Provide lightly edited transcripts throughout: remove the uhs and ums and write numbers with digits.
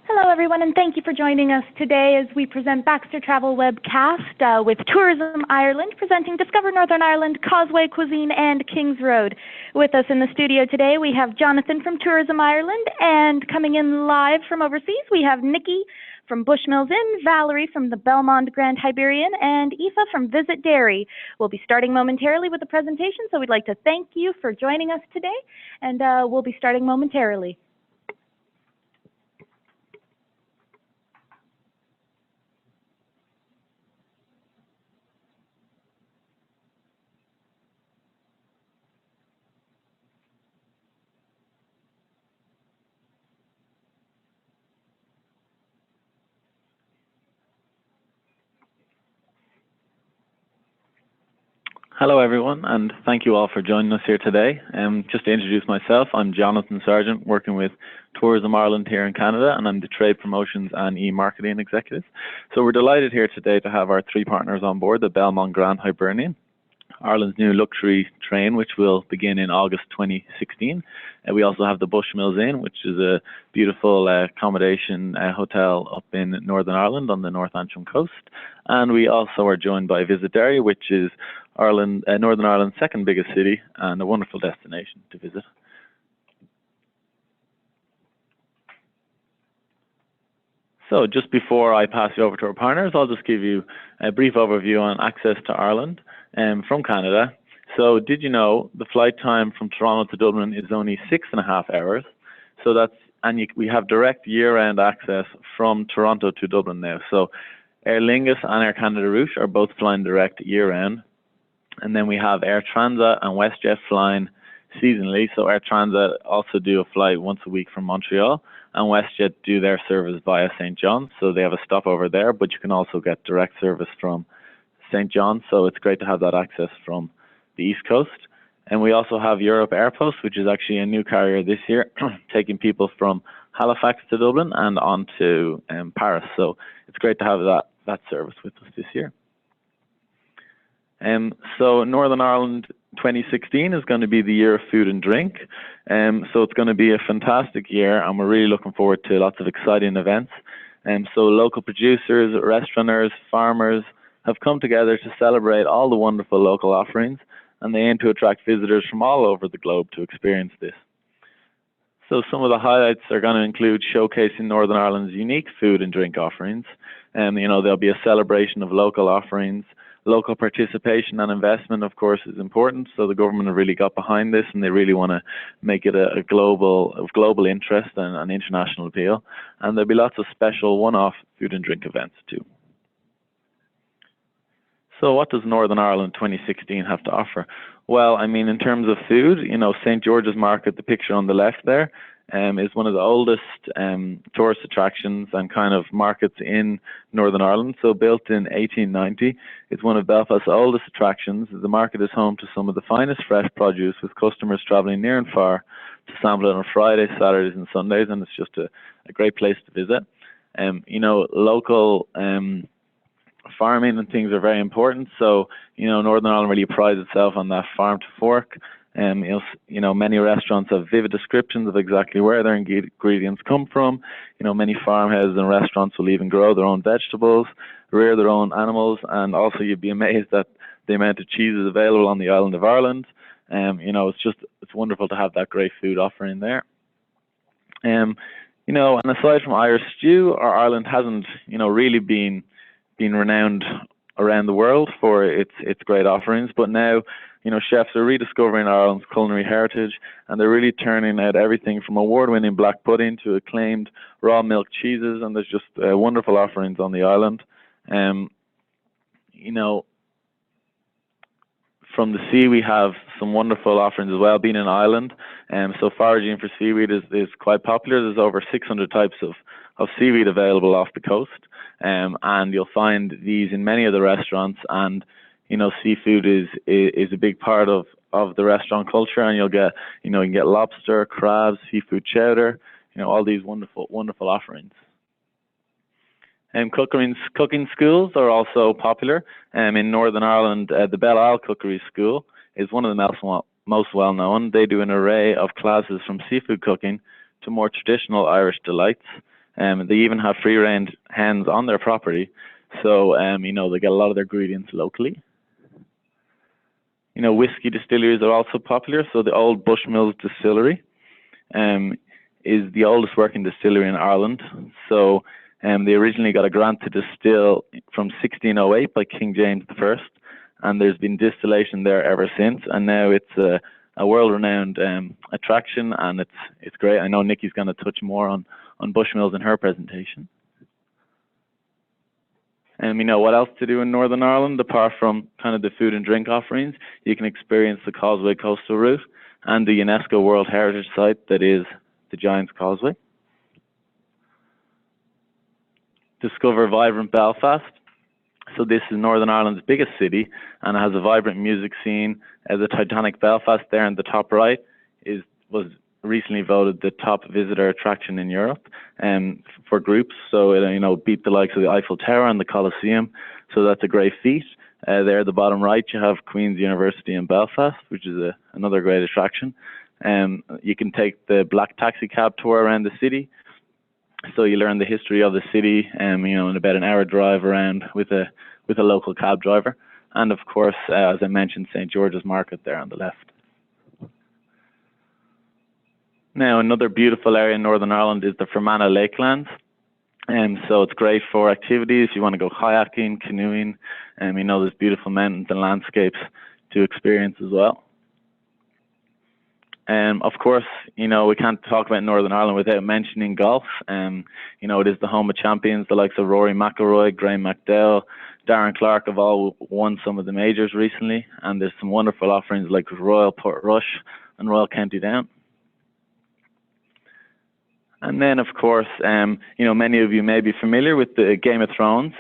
Hello, everyone, and thank you for joining us today as we present Baxter Travel Webcast with Tourism Ireland, presenting Discover Northern Ireland, Causeway Cuisine and Kingsroad. With us in the studio today, we have Jonathan from Tourism Ireland, and coming in live from overseas, we have Nikki from Bushmills Inn, Valerie from the Belmont Grand Hibernian, and Aoife from Visit Dairy. We'll be starting momentarily with the presentation, so we'd like to thank you for joining us today, and we'll be starting momentarily. Hello everyone, and thank you all for joining us here today. Just to introduce myself, I'm Jonathan Sargent, working with Tourism Ireland here in Canada, and I'm the Trade Promotions and E-Marketing Executive. So we're delighted here today to have our three partners on board, the Belmont Grand Hibernian, Ireland's new luxury train, which will begin in August 2016. We also have the Bushmills Inn, which is a beautiful accommodation hotel up in Northern Ireland on the North Antrim coast. And we also are joined by Visit Dairy, which is Northern Ireland's second biggest city and a wonderful destination to visit. So just before I pass you over to our partners, I'll just give you a brief overview on access to Ireland from Canada. So did you know the flight time from Toronto to Dublin is only 6.5 hours? So we have direct year-round access from Toronto to Dublin now. So Aer Lingus and Air Canada Route are both flying direct year-round. And then we have Air Transat and WestJet flying seasonally. So Air Transat also do a flight once a week from Montreal, and WestJet do their service via St. John's. So they have a stopover there, but you can also get direct service from St. John's. So it's great to have that access from the East Coast. And we also have Europe Airpost, which is actually a new carrier this year, taking people from Halifax to Dublin and on to Paris. So it's great to have that service with us this year. So Northern Ireland 2016 is going to be the year of food and drink. So it's going to be a fantastic year, and we're really looking forward to lots of exciting events. So local producers, restaurateurs, farmers have come together to celebrate all the wonderful local offerings, and they aim to attract visitors from all over the globe to experience this. So some of the highlights are going to include showcasing Northern Ireland's unique food and drink offerings. There'll be a celebration of local offerings. Local participation and investment, of course, is important. So the government have really got behind this, and they really want to make it of global interest and an international appeal. And there'll be lots of special one-off food and drink events too. So what does Northern Ireland 2016 have to offer? Well, I mean, in terms of food, St. George's Market, the picture on the left there, is one of the oldest tourist attractions and kind of markets in Northern Ireland. So built in 1890, it's one of Belfast's oldest attractions. The market is home to some of the finest fresh produce, with customers travelling near and far to sample it on Fridays, Saturdays and Sundays, and it's just a great place to visit. Local farming and things are very important. So, Northern Ireland really prides itself on that farm to fork. Many restaurants have vivid descriptions of exactly where their ingredients come from. Many farmhouses and restaurants will even grow their own vegetables, rear their own animals, and also you'd be amazed at the amount of cheeses available on the island of Ireland. It's wonderful to have that great food offering there. And aside from Irish stew, Ireland hasn't, really been renowned around the world for its great offerings, but now chefs are rediscovering Ireland's culinary heritage, and they're really turning out everything from award-winning black pudding to acclaimed raw milk cheeses, and there's just wonderful offerings on the island. From the sea, we have some wonderful offerings as well, being an island. So foraging for seaweed is quite popular. There's over 600 types of seaweed available off the coast, and you'll find these in many of the restaurants. And seafood is a big part of the restaurant culture, and you can get lobster, crabs, seafood chowder, all these wonderful offerings. Cooking schools are also popular. In Northern Ireland, the Belle Isle Cookery School is one of the most well-known. They do an array of classes from seafood cooking to more traditional Irish delights. They even have free-range hens on their property, so they get a lot of their ingredients locally. Whiskey distilleries are also popular. So the old Bushmills Distillery is the oldest working distillery in Ireland. So they originally got a grant to distill from 1608 by King James I, and there's been distillation there ever since. And now it's a world-renowned attraction, and it's great. I know Nikki's going to touch more on Bushmills in her presentation. What else to do in Northern Ireland apart from kind of the food and drink offerings? You can experience the Causeway coastal route and the UNESCO World Heritage Site that is the Giant's Causeway. Discover vibrant Belfast. So this is Northern Ireland's biggest city, and it has a vibrant music scene. The Titanic Belfast there in the top right was recently voted the top visitor attraction in Europe for groups. So it beat the likes of the Eiffel Tower and the Colosseum. So that's a great feat. There at the bottom right, you have Queen's University in Belfast, which is another great attraction. You can take the black taxi cab tour around the city. So you learn the history of the city, in about an hour drive around with a local cab driver. And of course, as I mentioned, St. George's Market there on the left. Now, another beautiful area in Northern Ireland is the Fermanagh Lakelands. So it's great for activities. You want to go kayaking, canoeing, there's beautiful mountains and landscapes to experience as well. Of course, we can't talk about Northern Ireland without mentioning golf. It is the home of champions, the likes of Rory McIlroy, Graham McDowell, Darren Clark have all won some of the majors recently, and there's some wonderful offerings like Royal Portrush and Royal County Down. And then, of course, many of you may be familiar with the Game of Thrones.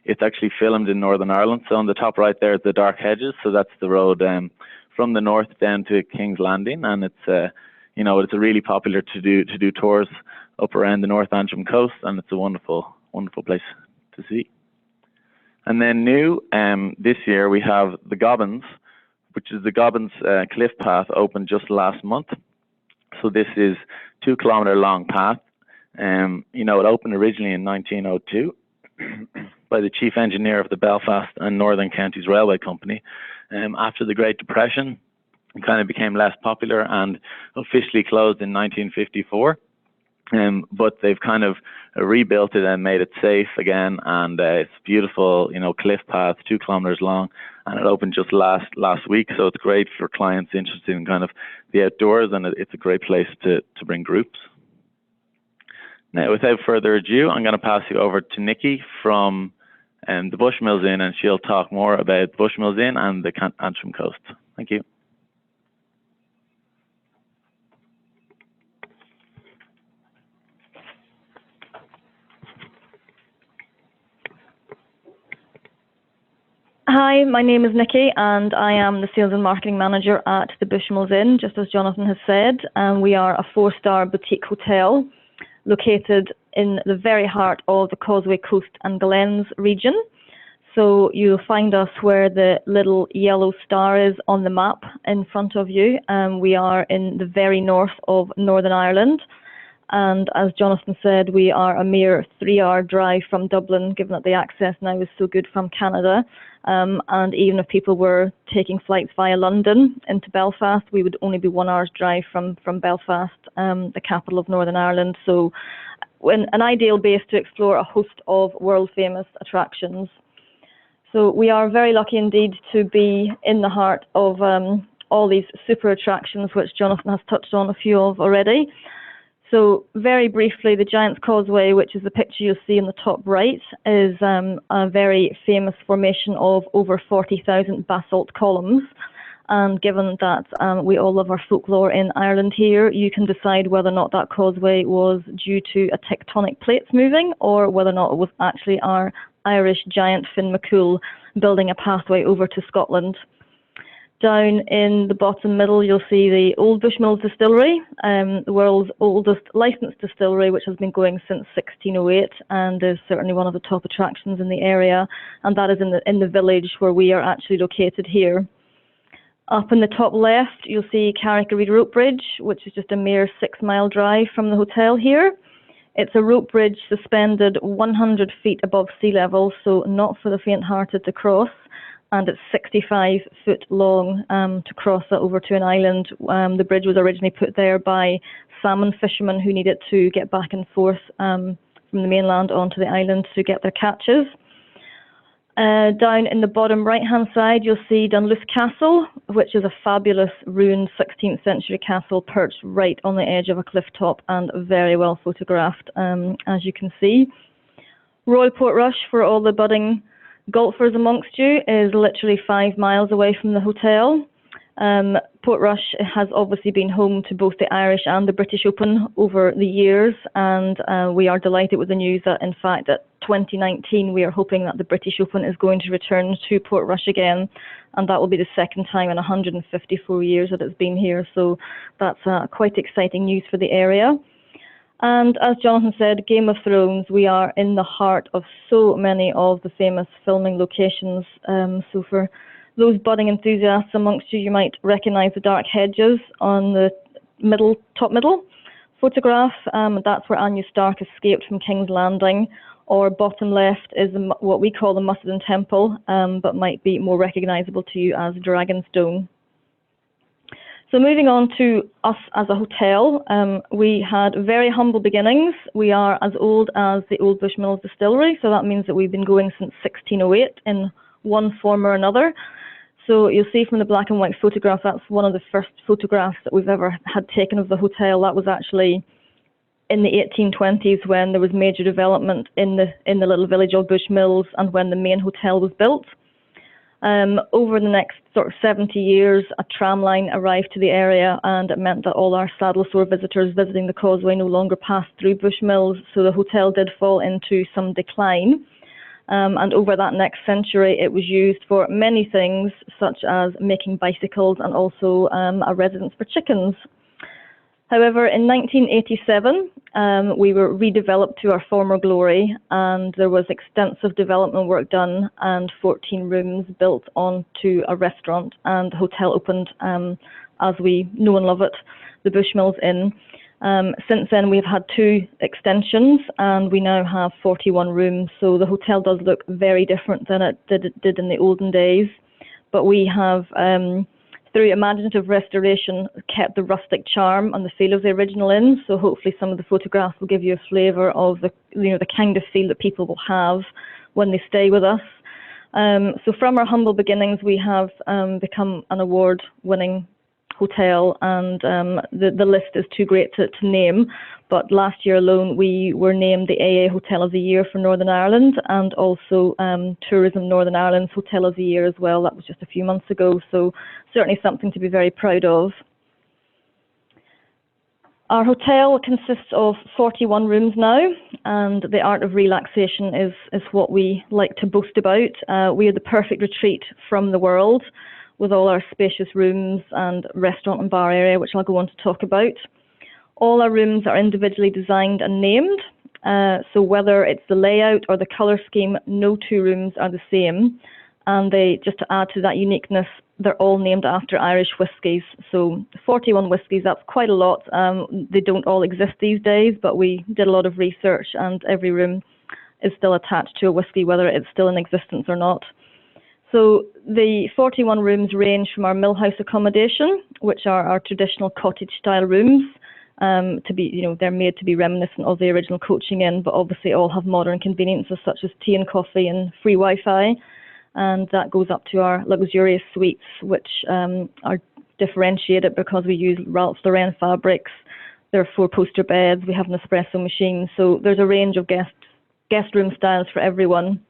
It's actually filmed in Northern Ireland. So on the top right there is the Dark Hedges. So that's the road from the north down to King's Landing, and it's it's really popular to do tours up around the North Antrim coast, and it's a wonderful place to see. And then new this year we have the Gobbins, which is the Gobbins Cliff Path, opened just last month. So this is 2 kilometre long path. It opened originally in 1902 by the chief engineer of the Belfast and Northern Counties Railway Company. After the Great Depression, it kind of became less popular and officially closed in 1954. But they've kind of rebuilt it and made it safe again, and it's beautiful, cliff path, 2 kilometres long, and it opened just last week. So it's great for clients interested in kind of the outdoors, and it's a great place to bring groups. Now, without further ado, I'm going to pass you over to Nikki from the Bushmills Inn, and she'll talk more about Bushmills Inn and the Antrim coast. Thank you. Hi, my name is Nikki, and I am the Sales and Marketing Manager at the Bushmills Inn, just as Jonathan has said. We are a 4-star boutique hotel located in the very heart of the Causeway Coast and Glens region. So you'll find us where the little yellow star is on the map in front of you. We are in the very north of Northern Ireland. And as Jonathan said, we are a mere 3-hour drive from Dublin, given that the access now is so good from Canada. And even if people were taking flights via London into Belfast, we would only be 1 hour's drive from Belfast, the capital of Northern Ireland. So an ideal base to explore a host of world-famous attractions. So we are very lucky indeed to be in the heart of all these super attractions, which Jonathan has touched on a few of already. So very briefly, the Giant's Causeway, which is the picture you'll see in the top right, is a very famous formation of over 40,000 basalt columns. And given that we all love our folklore in Ireland here, you can decide whether or not that causeway was due to a tectonic plates moving, or whether or not it was actually our Irish giant Finn McCool building a pathway over to Scotland. Down in the bottom middle, you'll see the Old Bushmills Distillery, the world's oldest licensed distillery, which has been going since 1608 and is certainly one of the top attractions in the area. And that is in the village where we are actually located here. Up in the top left, you'll see Carrick-a-Reid Rope Bridge, which is just a mere 6-mile drive from the hotel here. It's a rope bridge suspended 100 feet above sea level, so not for the faint-hearted to cross, and it's 65 foot long to cross that over to an island. The bridge was originally put there by salmon fishermen who needed to get back and forth from the mainland onto the island to get their catches. Down in the bottom right-hand side, you'll see Dunluce Castle, which is a fabulous ruined 16th century castle perched right on the edge of a cliff top and very well photographed, as you can see. Royal Portrush, for all the budding golfers amongst you, is literally 5 miles away from the hotel. Portrush has obviously been home to both the Irish and the British Open over the years, and we are delighted with the news that, in fact, at 2019 we are hoping that the British Open is going to return to Portrush again, and that will be the second time in 154 years that it's been here, so that's quite exciting news for the area. And as Jonathan said, Game of Thrones, we are in the heart of so many of the famous filming locations, so for those budding enthusiasts amongst you, you might recognise the dark hedges on the top middle photograph. That's where Anya Stark escaped from King's Landing, or bottom left is what we call the Musselin Temple, but might be more recognisable to you as Dragonstone. So moving on to us as a hotel, we had very humble beginnings. We are as old as the Old Bushmills Distillery, so that means that we've been going since 1608 in one form or another. So you'll see from the black and white photograph, that's one of the first photographs that we've ever had taken of the hotel. That was actually in the 1820s when there was major development in the little village of Bushmills and when the main hotel was built. Over the next sort of 70 years, a tram line arrived to the area, and it meant that all our saddle sore visitors visiting the Causeway no longer passed through Bushmills, so the hotel did fall into some decline. And over that next century, it was used for many things, such as making bicycles and also a residence for chickens. However, in 1987, we were redeveloped to our former glory, and there was extensive development work done and 14 rooms built onto a restaurant, and the hotel opened as we know and love it, the Bushmills Inn. Since then, we've had 2 extensions, and we now have 41 rooms. So the hotel does look very different than it did in the olden days. But we have, through imaginative restoration, kept the rustic charm and the feel of the original inn. So hopefully some of the photographs will give you a flavour of the kind of feel that people will have when they stay with us. So from our humble beginnings, we have become an award-winning hotel, and the list is too great to name, but last year alone we were named the AA Hotel of the Year for Northern Ireland, and also Tourism Northern Ireland's Hotel of the Year as well. That was just a few months ago, so certainly something to be very proud of. Our hotel consists of 41 rooms now, and the art of relaxation is what we like to boast about. We are the perfect retreat from the world, with all our spacious rooms and restaurant and bar area, which I'll go on to talk about. All our rooms are individually designed and named, so whether it's the layout or the colour scheme, no 2 rooms are the same. And just to add to that uniqueness, they're all named after Irish whiskies. So 41 whiskies, that's quite a lot. They don't all exist these days, but we did a lot of research, and every room is still attached to a whisky, whether it's still in existence or not. So the 41 rooms range from our millhouse accommodation, which are our traditional cottage-style rooms. They're made to be reminiscent of the original Coaching Inn, but obviously all have modern conveniences such as tea and coffee and free Wi-Fi. And that goes up to our luxurious suites, which are differentiated because we use Ralph Lauren fabrics. There are 4 poster beds. We have an espresso machine. So there's a range of guest room styles for everyone.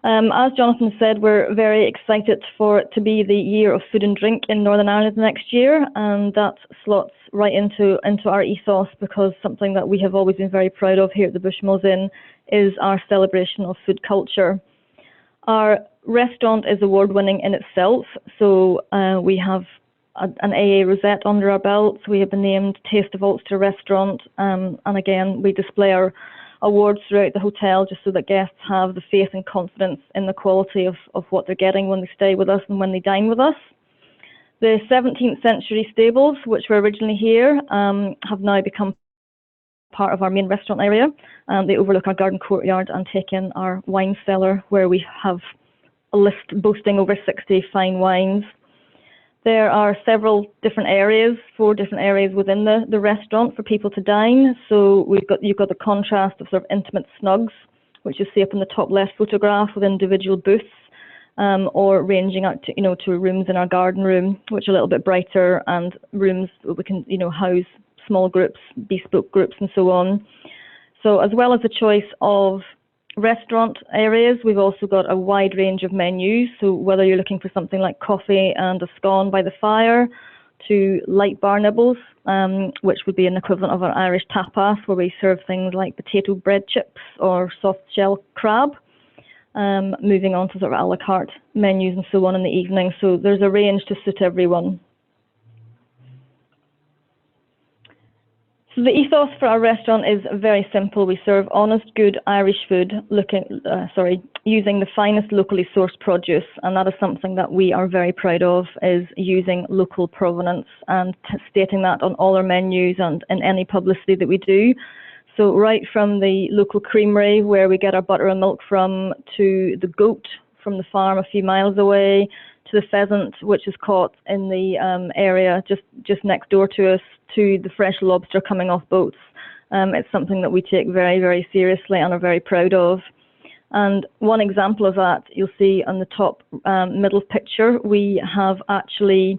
As Jonathan said, we're very excited for it to be the year of food and drink in Northern Ireland next year, and that slots right into our ethos, because something that we have always been very proud of here at the Bushmills Inn is our celebration of food culture. Our restaurant is award-winning in itself, so we have an AA rosette under our belts. We have been named Taste of Ulster Restaurant, and again, we display our awards throughout the hotel just so that guests have the faith and confidence in the quality of what they're getting when they stay with us and when they dine with us. The 17th century stables, which were originally here, have now become part of our main restaurant area. They overlook our garden courtyard and take in our wine cellar, where we have a list boasting over 60 fine wines. There are several different areas, 4 different areas within the restaurant for people to dine. So you've got the contrast of sort of intimate snugs, which you see up in the top left photograph, with individual booths, or ranging out to rooms in our garden room, which are a little bit brighter, and rooms where we can house small groups, bespoke groups, and so on. So as well as the choice of restaurant areas, we've also got a wide range of menus. So whether you're looking for something like coffee and a scone by the fire, to light bar nibbles, which would be an equivalent of our Irish tapas, where we serve things like potato bread chips or soft shell crab, moving on to sort of a la carte menus and so on in the evening. So there's a range to suit everyone. So the ethos for our restaurant is very simple. We serve honest, good Irish food, using the finest locally sourced produce, and that is something that we are very proud of, is using local provenance and stating that on all our menus and in any publicity that we do. So right from the local creamery, where we get our butter and milk from, to the goat from the farm a few miles away, to the pheasant, which is caught in the area just next door to us, to the fresh lobster coming off boats. It's something that we take very, very seriously and are very proud of. And one example of that, you'll see on the top middle picture, we have actually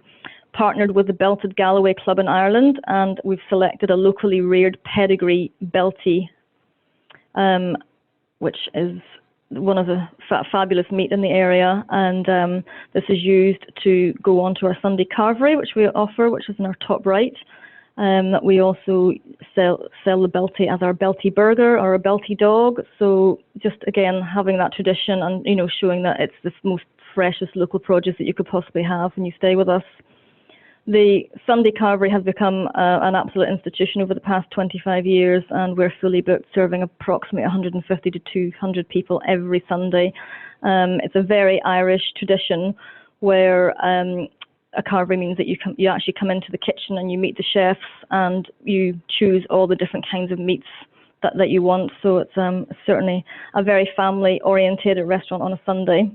partnered with the Belted Galloway Club in Ireland, and we've selected a locally reared pedigree Beltie, which is one of the fabulous meat in the area, and this is used to go on to our Sunday carvery, which we offer, which is in our top right. We also sell the Beltie as our Beltie burger or a Beltie dog. So just again, having that tradition and showing that it's the most freshest local produce that you could possibly have when you stay with us. The Sunday carvery has become an absolute institution over the past 25 years, and we're fully booked, serving approximately 150 to 200 people every Sunday. It's a very Irish tradition where a carvery means that you actually come into the kitchen and you meet the chefs and you choose all the different kinds of meats that you want. So it's certainly a very family-orientated restaurant on a Sunday.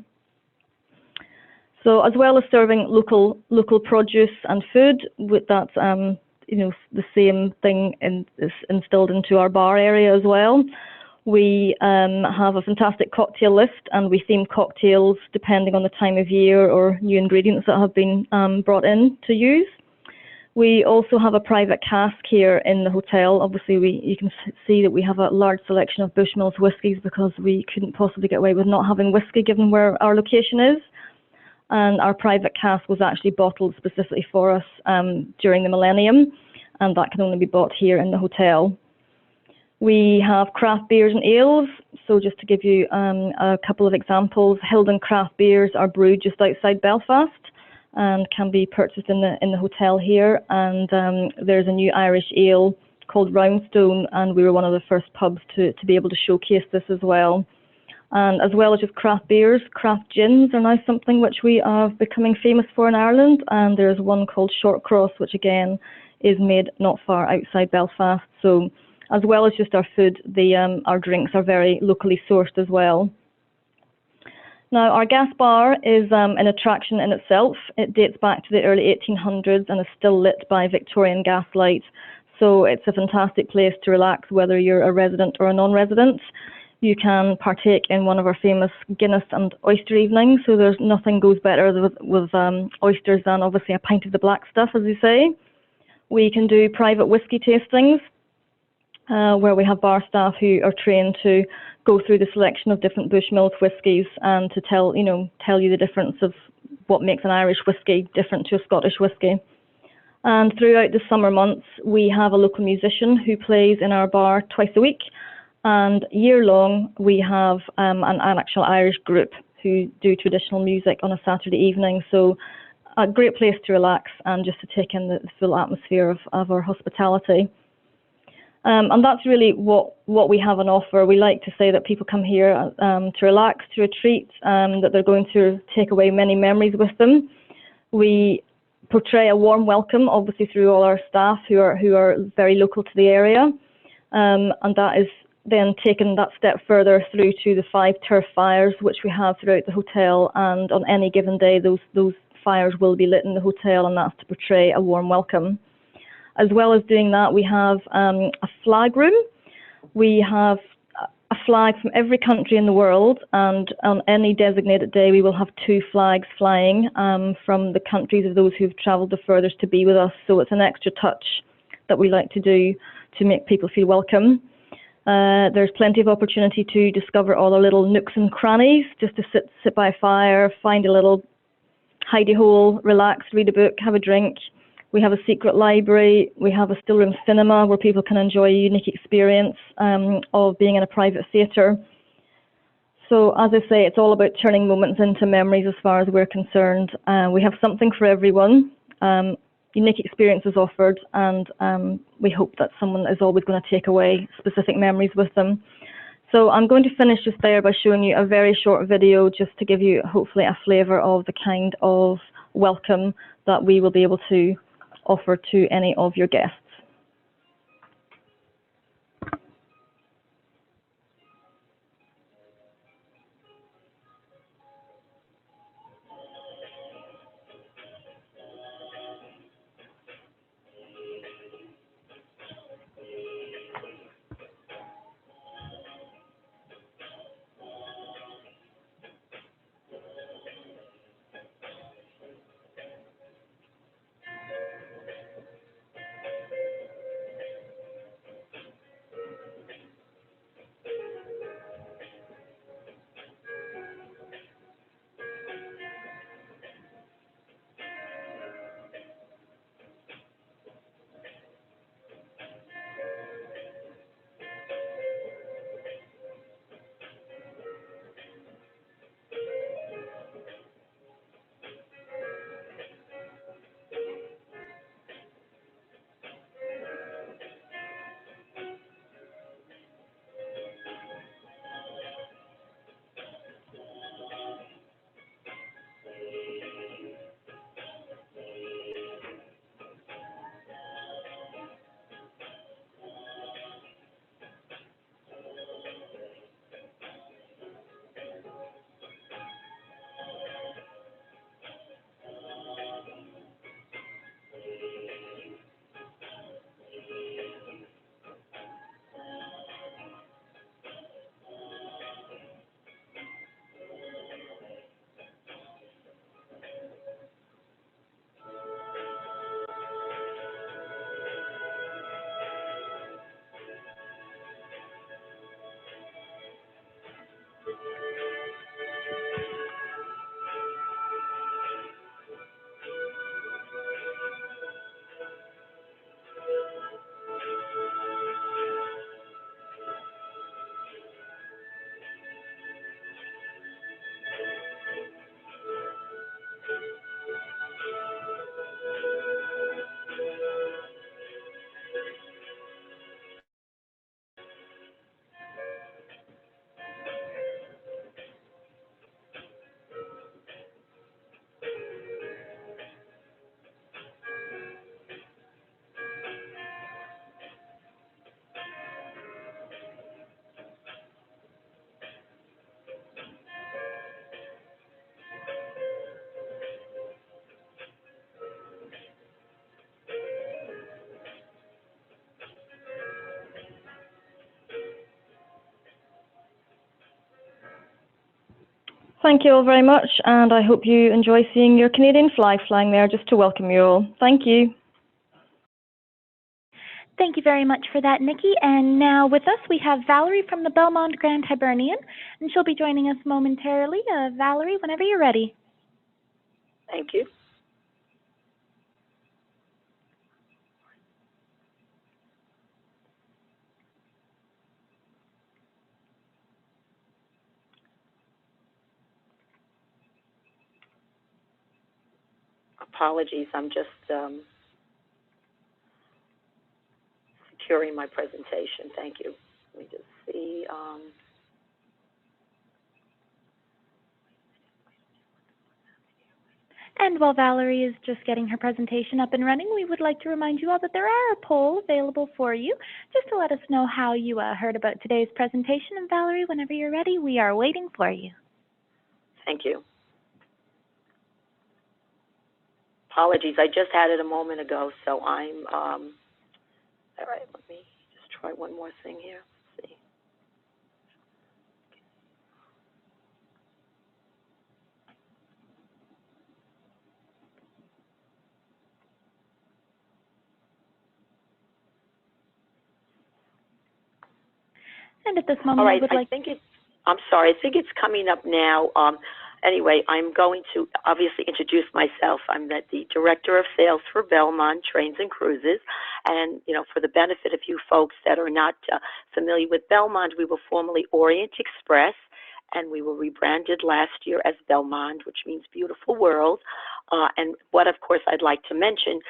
So as well as serving local produce and food, with that the same thing is instilled into our bar area as well. We have a fantastic cocktail list, and we theme cocktails depending on the time of year or new ingredients that have been brought in to use. We also have a private cask here in the hotel. Obviously, you can see that we have a large selection of Bushmills whiskies, because we couldn't possibly get away with not having whiskey given where our location is. And our private cask was actually bottled specifically for us during the millennium, and that can only be bought here in the hotel. We have craft beers and ales. So just to give you a couple of examples, Hilden craft beers are brewed just outside Belfast and can be purchased in the hotel here. And there's a new Irish ale called Roundstone, and we were one of the first pubs to be able to showcase this as well. And as well as just craft beers, craft gins are now something which we are becoming famous for in Ireland. And there's one called Shortcross, which again is made not far outside Belfast. So as well as just our food, our drinks are very locally sourced as well. Now, our gas bar is an attraction in itself. It dates back to the early 1800s and is still lit by Victorian gaslight. So it's a fantastic place to relax, whether you're a resident or a non-resident. You can partake in one of our famous Guinness and oyster evenings. So there's nothing goes better with oysters than obviously a pint of the black stuff, as you say. We can do private whiskey tastings, where we have bar staff who are trained to go through the selection of different Bushmills whiskies and to tell you the difference of what makes an Irish whiskey different to a Scottish whiskey. And throughout the summer months, we have a local musician who plays in our bar twice a week. And year long, we have an actual Irish group who do traditional music on a Saturday evening. So a great place to relax and just to take in the full atmosphere of our hospitality. And that's really what we have on offer. We like to say that people come here to relax, to retreat, that they're going to take away many memories with them. We portray a warm welcome, obviously through all our staff who are very local to the area. and that is then taken that step further through to the 5 turf fires which we have throughout the hotel, and on any given day those fires will be lit in the hotel, and that's to portray a warm welcome. As well as doing that, we have a flag room. We have a flag from every country in the world, and on any designated day we will have 2 flags flying from the countries of those who've travelled the furthest to be with us. So it's an extra touch that we like to do to make people feel welcome. There's plenty of opportunity to discover all the little nooks and crannies, just to sit by a fire, find a little hidey hole, relax, read a book, have a drink. We have a secret library. We have a still room cinema where people can enjoy a unique experience of being in a private theatre. So as I say, it's all about turning moments into memories as far as we're concerned. We have something for everyone. Unique experiences offered, and we hope that someone is always going to take away specific memories with them. So I'm going to finish just there by showing you a very short video just to give you hopefully a flavour of the kind of welcome that we will be able to offer to any of your guests. Thank you all very much, and I hope you enjoy seeing your Canadian flag flying there just to welcome you all. Thank you. Thank you very much for that, Nikki. And now with us, we have Valerie from the Belmont Grand Hibernian, and she'll be joining us momentarily. Valerie, whenever you're ready. Thank you. Apologies, I'm just securing my presentation. Thank you. Let me just see. And while Valerie is just getting her presentation up and running, we would like to remind you all that there are a poll available for you just to let us know how you heard about today's presentation. And Valerie, whenever you're ready, we are waiting for you. Thank you. Apologies, I just had it a moment ago, so I'm, all right, let me just try one more thing here. Let's see. And at this moment, All right, I would like... I'm sorry, I think it's coming up now. Anyway, I'm going to obviously introduce myself. I'm the Director of Sales for Belmond Trains and Cruises. And, you know, for the benefit of you folks that are not familiar with Belmond, we were formerly Orient Express, and we were rebranded last year as Belmond, which means beautiful world. And what, of course, I'd like to mention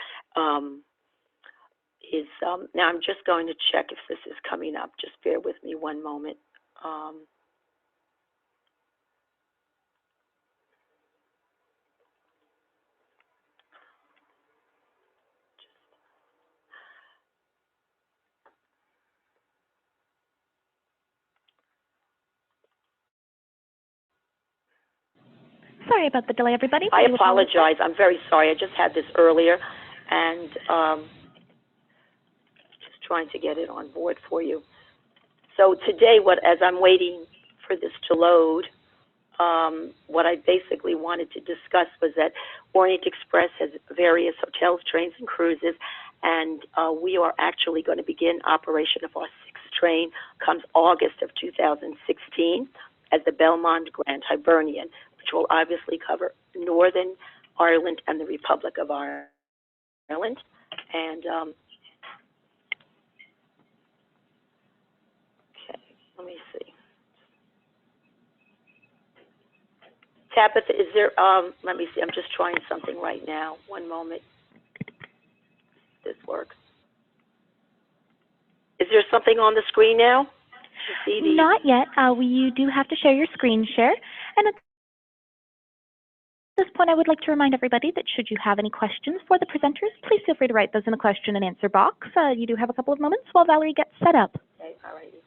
is, now I'm just going to check if this is coming up. Just bear with me one moment. Sorry about the delay, everybody. I apologize. I'm very sorry. I just had this earlier, and just trying to get it on board for you. So today, as I'm waiting for this to load, what I basically wanted to discuss was that Orient Express has various hotels, trains, and cruises, and we are actually going to begin operation of our 6th train comes August of 2016 as the Belmond Grand Hibernian, which will obviously cover Northern Ireland and the Republic of Ireland. And okay, let me see. Tabitha, is there, let me see, I'm just trying something right now. One moment. This works. Is there something on the screen now? Not yet. You do have to share your screen share. And at this point, I would like to remind everybody that should you have any questions for the presenters, please feel free to write those in the question and answer box. You do have a couple of moments while Valerie gets set up. Okay, all righty.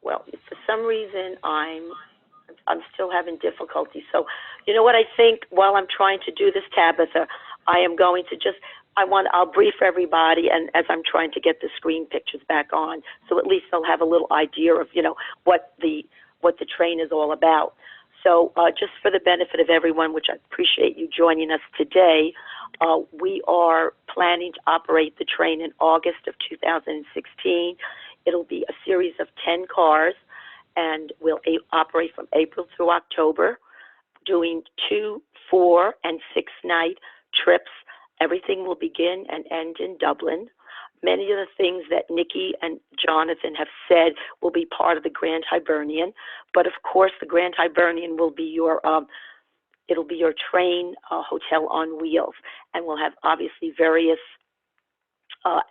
Well, for some reason, I'm still having difficulty. So, you know what I think, while I'm trying to do this, Tabitha, I am going to just, I'll brief everybody, and as I'm trying to get the screen pictures back on, so at least they'll have a little idea of, you know, what the train is all about. So just for the benefit of everyone, which I appreciate you joining us today, we are planning to operate the train in August of 2016. It'll be a series of 10 cars, and we'll operate from April through October, doing 2-, 4-, and 6-night trips. Everything will begin and end in Dublin. Many of the things that Nikki and Jonathan have said will be part of the Grand Hibernian, but of course the Grand Hibernian will be your it'll be your train hotel on wheels, and we'll have obviously various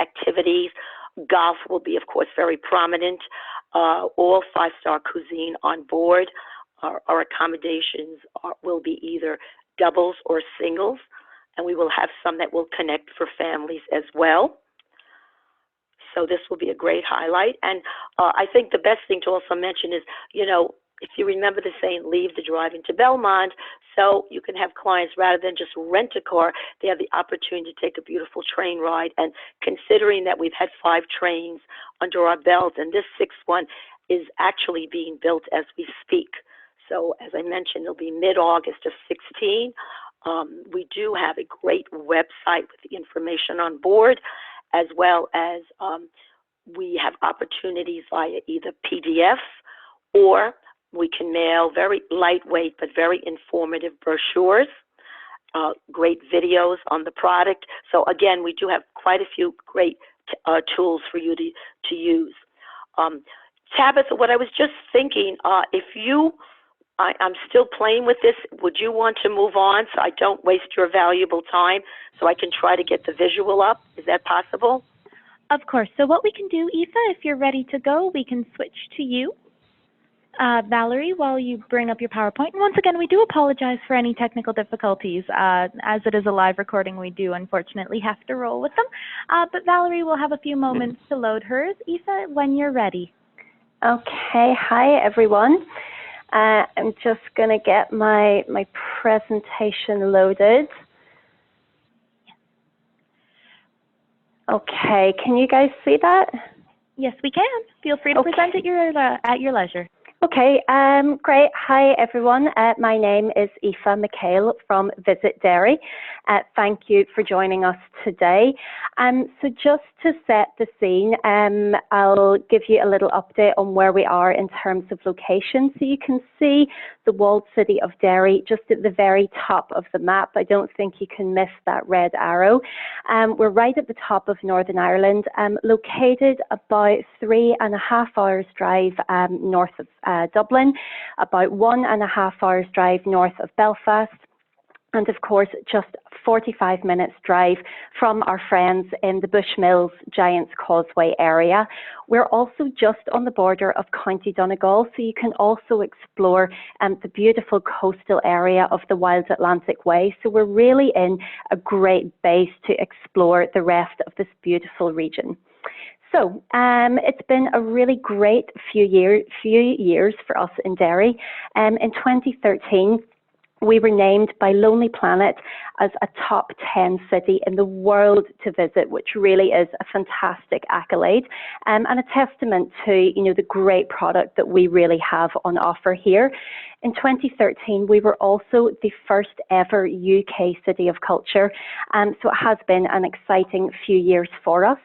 activities. Golf will be, of course, very prominent. All 5-star cuisine on board. Our accommodations will be either doubles or singles, and we will have some that will connect for families as well. So this will be a great highlight. And I think the best thing to also mention is, you know, if you remember the saying, leave the driving to Belmond, so you can have clients, rather than just rent a car, they have the opportunity to take a beautiful train ride. And considering that we've had 5 trains under our belt, and this 6th one is actually being built as we speak. So as I mentioned, it'll be mid-August of 16. We do have a great website with the information on board, as well as we have opportunities via either PDF, or we can mail very lightweight but very informative brochures, great videos on the product. So again, we do have quite a few great tools for you to use. Tabitha, what I was just thinking, if you I'm still playing with this. Would you want to move on so I don't waste your valuable time so I can try to get the visual up? Is that possible? Of course. So what we can do, Aoife, if you're ready to go, we can switch to you. Valerie, while you bring up your PowerPoint. And once again, we do apologize for any technical difficulties. As it is a live recording, we do unfortunately have to roll with them. But Valerie will have a few moments to load hers. Aoife, when you're ready. Okay, hi everyone. I'm just going to get my presentation loaded. Okay, can you guys see that? Yes, we can. Feel free to present at your leisure. Okay, great. Hi, everyone. My name is Aoife McHale from Visit Dairy. Thank you for joining us today. So just to set the scene, I'll give you a little update on where we are in terms of location. So you can see the walled city of Derry just at the very top of the map. I don't think you can miss that red arrow. We're right at the top of Northern Ireland, located about 3.5 hours drive north of Dublin, about 1.5 hours drive north of Belfast, and of course just 45 minutes drive from our friends in the Bushmills Giants Causeway area. We're also just on the border of County Donegal, so you can also explore the beautiful coastal area of the Wild Atlantic Way. So we're really in a great base to explore the rest of this beautiful region. So it's been a really great few years for us in Derry. In 2013, we were named by Lonely Planet as a top 10 city in the world to visit, which really is a fantastic accolade and a testament to, the great product that we really have on offer here. In 2013, we were also the first ever UK City of Culture, so it has been an exciting few years for us.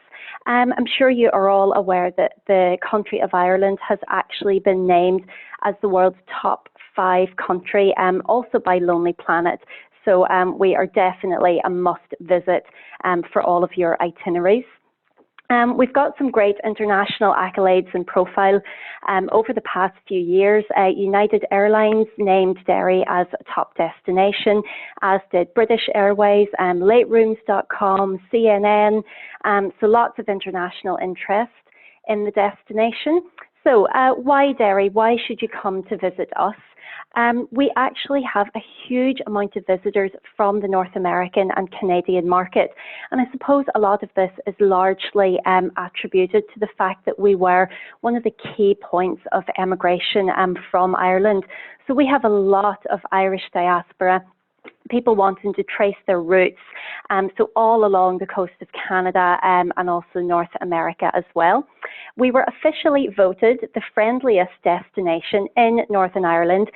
I'm sure you are all aware that the country of Ireland has actually been named as the world's top 5 country, also by Lonely Planet. So we are definitely a must visit for all of your itineraries. We've got some great international accolades and profile over the past few years. United Airlines named Derry as a top destination, as did British Airways, laterooms.com, CNN, so lots of international interest in the destination. So why Derry? Why should you come to visit us? We actually have a huge amount of visitors from the North American and Canadian market. And I suppose a lot of this is largely attributed to the fact that we were one of the key points of emigration from Ireland. So we have a lot of Irish diaspora, people wanting to trace their roots, so all along the coast of Canada and also North America as well. We were officially voted the friendliest destination in Northern Ireland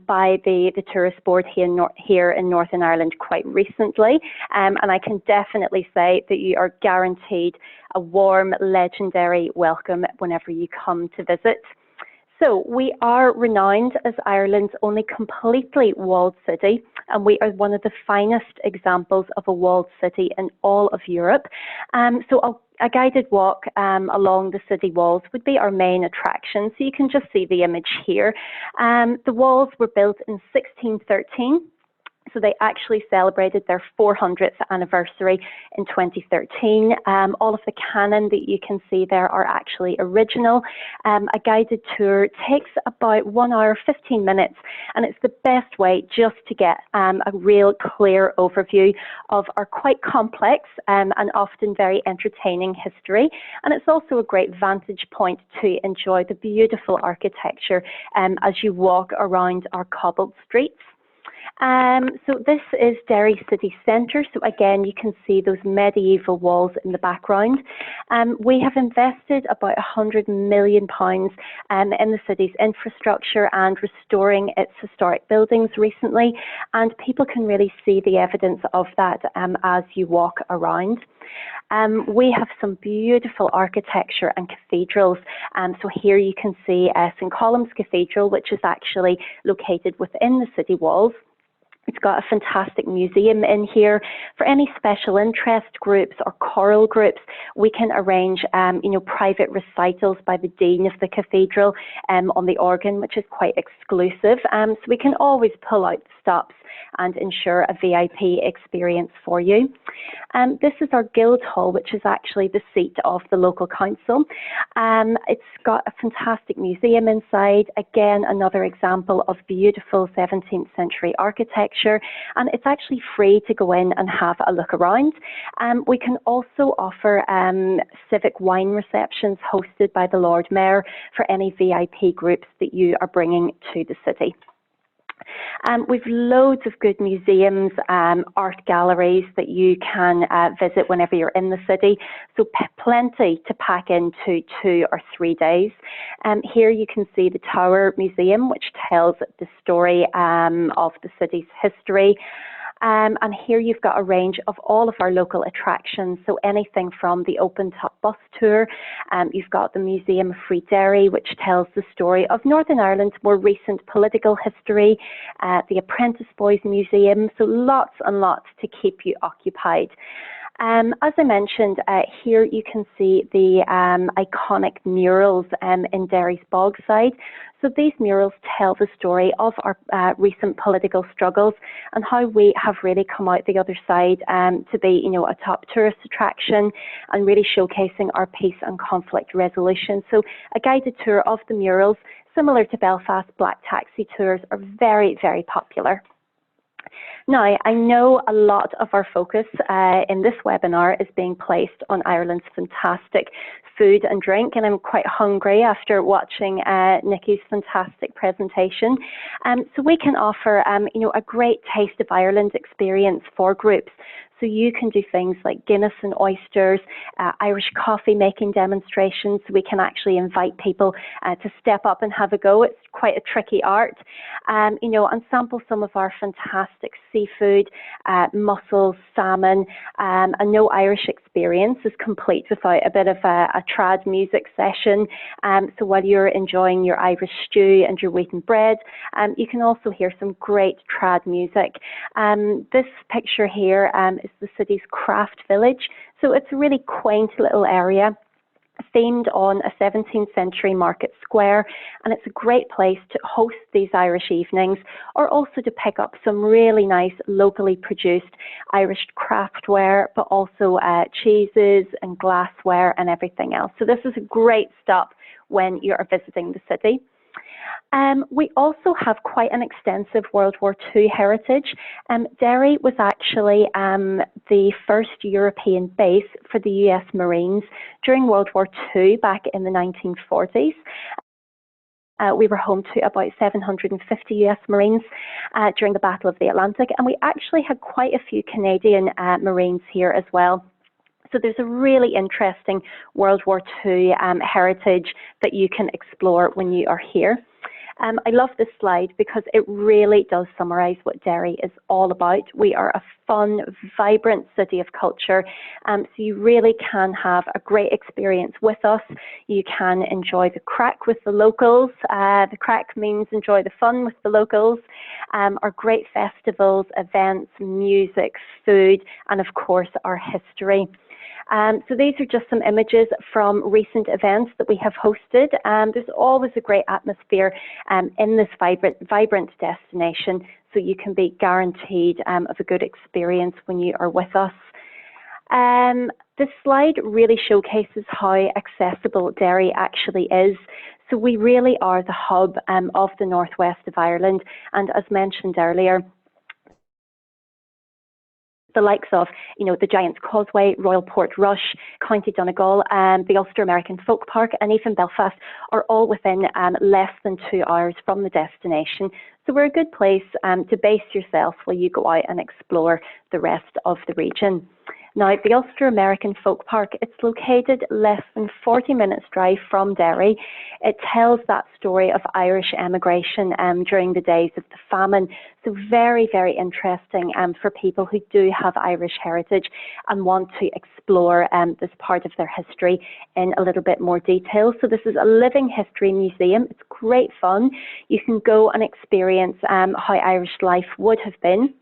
by the Tourist Board here in Northern Ireland quite recently, and I can definitely say that you are guaranteed a warm, legendary welcome whenever you come to visit. So we are renowned as Ireland's only completely walled city, and we are one of the finest examples of a walled city in all of Europe. So a guided walk along the city walls would be our main attraction. So you can just see the image here. The walls were built in 1613. So they actually celebrated their 400th anniversary in 2013. All of the cannon that you can see there are actually original. A guided tour takes about 1 hour, 15 minutes, and it's the best way just to get a real clear overview of our quite complex and often very entertaining history. And it's also a great vantage point to enjoy the beautiful architecture as you walk around our cobbled streets. So this is Derry city centre. So again, you can see those medieval walls in the background. We have invested about £100 million in the city's infrastructure and restoring its historic buildings recently. And people can really see the evidence of that as you walk around. We have some beautiful architecture and cathedrals. So here you can see St Columb's Cathedral, which is actually located within the city walls. It's got a fantastic museum in here. For any special interest groups or choral groups, we can arrange, private recitals by the Dean of the Cathedral on the organ, which is quite exclusive. So we can always pull out stops and ensure a VIP experience for you. This is our Guild Hall, which is actually the seat of the local council. It's got a fantastic museum inside. Again, another example of beautiful 17th century architecture, and it's actually free to go in and have a look around. We can also offer civic wine receptions hosted by the Lord Mayor for any VIP groups that you are bringing to the city. We've loads of good museums, art galleries that you can visit whenever you're in the city. So plenty to pack into 2 or 3 days. Here you can see the Tower Museum, which tells the story of the city's history. And here you've got a range of all of our local attractions, so anything from the open-top bus tour. You've got the Museum of Free Derry, which tells the story of Northern Ireland's more recent political history, the Apprentice Boys Museum, so lots and lots to keep you occupied. As I mentioned, here you can see the iconic murals in Derry's Bogside. So these murals tell the story of our recent political struggles and how we have really come out the other side to be, a top tourist attraction and really showcasing our peace and conflict resolution. So a guided tour of the murals, similar to Belfast Black Taxi tours, are very, very popular. Now, I know a lot of our focus in this webinar is being placed on Ireland's fantastic food and drink, and I'm quite hungry after watching Nikki's fantastic presentation. So we can offer, a great Taste of Ireland experience for groups. So you can do things like Guinness and oysters, Irish coffee making demonstrations. We can actually invite people to step up and have a go. It's quite a tricky art, and sample some of our fantastic seafood, mussels, salmon, and no Irish experience is complete without a bit of a trad music session. So while you're enjoying your Irish stew and your wheaten bread, you can also hear some great trad music. This picture here is the city's craft village. So it's a really quaint little area themed on a 17th century market square, and it's a great place to host these Irish evenings, or also to pick up some really nice locally produced Irish craftware, but also cheeses and glassware and everything else. So this is a great stop when you are visiting the city. We also have quite an extensive World War II heritage. Derry was actually the first European base for the US Marines during World War II back in the 1940s. We were home to about 750 US Marines during the Battle of the Atlantic, and we actually had quite a few Canadian Marines here as well. So there's a really interesting World War II heritage that you can explore when you are here. I love this slide because it really does summarise what Derry is all about. We are a fun, vibrant city of culture, so you really can have a great experience with us. You can enjoy the crack with the locals. The crack means enjoy the fun with the locals. Our great festivals, events, music, food, and of course our history. So these are just some images from recent events that we have hosted. There's always a great atmosphere in this vibrant destination, so you can be guaranteed of a good experience when you are with us. This slide really showcases how accessible Derry actually is. So we really are the hub of the northwest of Ireland, and as mentioned earlier, the likes of, the Giant's Causeway, Royal Portrush, County Donegal, the Ulster American Folk Park, and even Belfast are all within less than 2 hours from the destination. So we're a good place to base yourself while you go out and explore the rest of the region. Now, the Ulster American Folk Park, it's located less than 40 minutes drive from Derry. It tells that story of Irish emigration during the days of the famine. So very, very interesting for people who do have Irish heritage and want to explore this part of their history in a little bit more detail. So this is a living history museum. It's great fun. You can go and experience how Irish life would have been.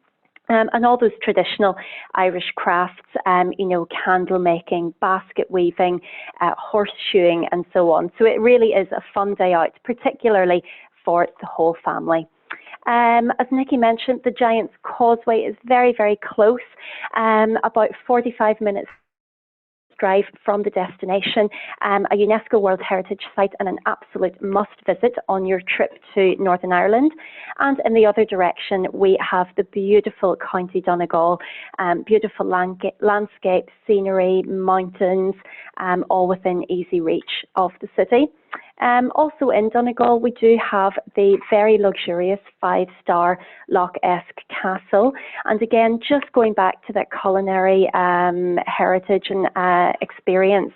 And all those traditional Irish crafts, you know, candle making, basket weaving, horseshoeing, and so on. So it really is a fun day out, particularly for the whole family. As Nikki mentioned, the Giant's Causeway is very, very close, about 45 minutes drive from the destination, a UNESCO World Heritage Site and an absolute must visit on your trip to Northern Ireland. And in the other direction, we have the beautiful County Donegal, beautiful landscape, scenery, mountains, all within easy reach of the city. Also in Donegal, we do have the very luxurious 5-star Loch Esk Castle. And again, just going back to that culinary heritage and experience,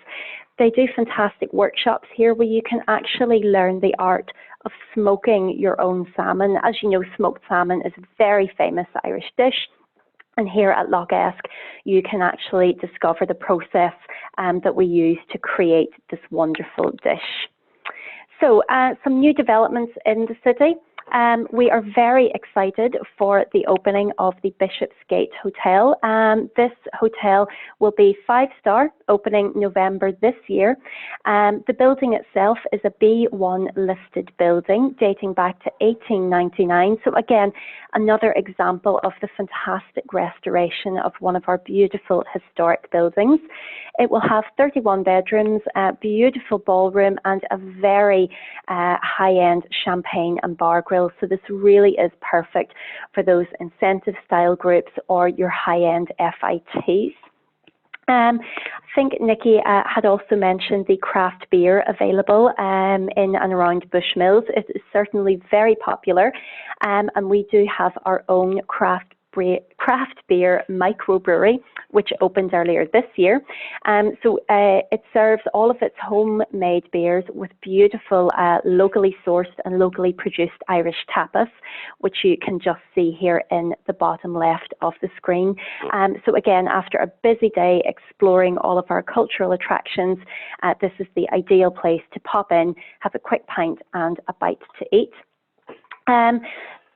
they do fantastic workshops here where you can actually learn the art of smoking your own salmon. As you know, smoked salmon is a very famous Irish dish. And here at Loch Esk, you can actually discover the process that we use to create this wonderful dish. So some new developments in the city. We are very excited for the opening of the Bishopsgate Hotel. This hotel will be 5-star, opening November this year. The building itself is a B1 listed building dating back to 1899. So again, another example of the fantastic restoration of one of our beautiful historic buildings. It will have 31 bedrooms, a beautiful ballroom and a very high-end champagne and bar grill. So this really is perfect for those incentive style groups or your high-end FITs. I think Nikki had also mentioned the craft beer available in and around Bushmills. It is certainly very popular, and we do have our own craft beer microbrewery, which opened earlier this year. So it serves all of its homemade beers with beautiful locally sourced and locally produced Irish tapas, which you can just see here in the bottom left of the screen. So again, after a busy day exploring all of our cultural attractions, this is the ideal place to pop in, have a quick pint and a bite to eat.